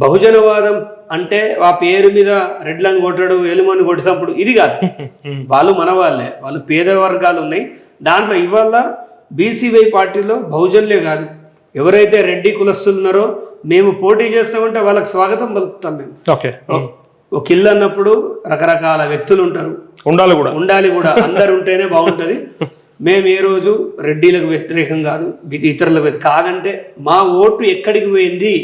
బహుజనవాదం అంటే ఆ పేరు మీద రెడ్లను కొట్టడు ఎలుమని కొట్టినప్పుడు ఇది కాదు. వాళ్ళు మన వాళ్ళే, వాళ్ళు పేద వర్గాలు ఉన్నాయి. దాంట్లో ఇవాళ బీసీవై పార్టీలో బహుజనులే కాదు, ఎవరైతే రెడ్డి కులస్తులు ఉన్నారో మేము పోటీ చేస్తామంటే వాళ్ళకి స్వాగతం పలుకుతాం మేము. ఓకే, ఒక ఇల్లు అన్నప్పుడు రకరకాల వ్యక్తులు ఉంటారు, ఉండాలి కూడా అందరు ఉంటేనే బాగుంటుంది. మేము ఏ రోజు రెడ్డిలకు వ్యతిరేకం కాదు, ఇతరులకు కాదంటే మా ఓటు ఎక్కడికి పోయింది,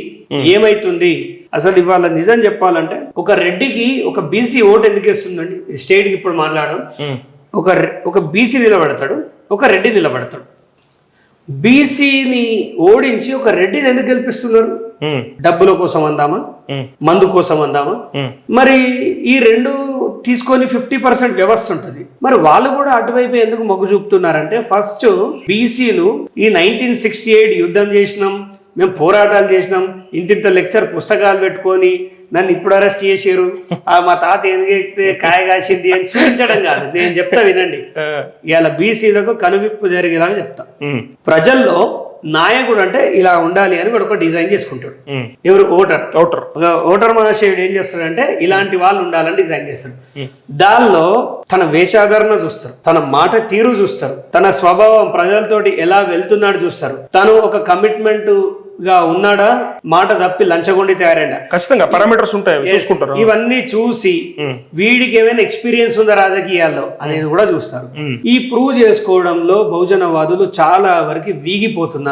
ఏమైతుంది అసలు. ఇవాళ నిజం చెప్పాలంటే ఒక రెడ్డికి ఒక బీసీ ఓటు ఎందుకు వేస్తుందండి స్టేట్కి ఇప్పుడు మాట్లాడడం. ఒక బీసీ నిలబడతాడు, ఒక రెడ్డి నిలబడతాడు. బీసీని ఓడించి ఒక రెడ్డిని ఎందుకు గెలిపిస్తున్నారు? డబ్బుల కోసం అందామా, మందు కోసం అందామా? మరి ఈ రెండు తీసుకొని 50% వ్యవస్థ ఉంటుంది. మరి వాళ్ళు కూడా అటువైపు ఎందుకు మొగ్గు చూపుతున్నారంటే, ఫస్ట్ బీసీలు ఈ 1968 యుద్ధం చేసినాం, మేము పోరాటాలు చేసినాం, ఇంతింత లెక్చర్ పుస్తకాలు పెట్టుకొని నన్ను ఇప్పుడు అరెస్ట్ చేసారు, మా తాత ఎందుకు కాయ కాసింది అని చూపించడం కాదు. నేను చెప్తా వినండి, ఇవాళ బీసీలకు కనువిప్పు జరిగేలాగా చెప్తా. ప్రజల్లో నాయకుడు అంటే ఇలా ఉండాలి అని కూడా ఒక డిజైన్ చేసుకుంటాడు. ఎవరు? ఓటర్ మహాశయుడు ఏం చేస్తాడంటే ఇలాంటి వాళ్ళు ఉండాలని డిజైన్ చేస్తాడు. దానిలో తన వేషాధరణ చూస్తారు, తన మాట తీరు చూస్తారు, తన స్వభావం ప్రజలతోటి ఎలా వెళ్తున్నాడు చూస్తారు, తను ఒక కమిట్మెంట్ గా ఉన్నాడా, మాట తప్పి లంచగొండి తయారైనా, ఖచ్చితంగా పారామీటర్స్ ఉంటాయి, ఇవన్నీ చూసి వీడికి ఏమైనా ఎక్స్పీరియన్స్ ఉందా రాజకీయాల్లో అనేది కూడా చూస్తారు. ఈ ప్రూవ్ చేసుకోవడంలో బహుజనవాదులు చాలా వరకు వీగిపోతున్నారు.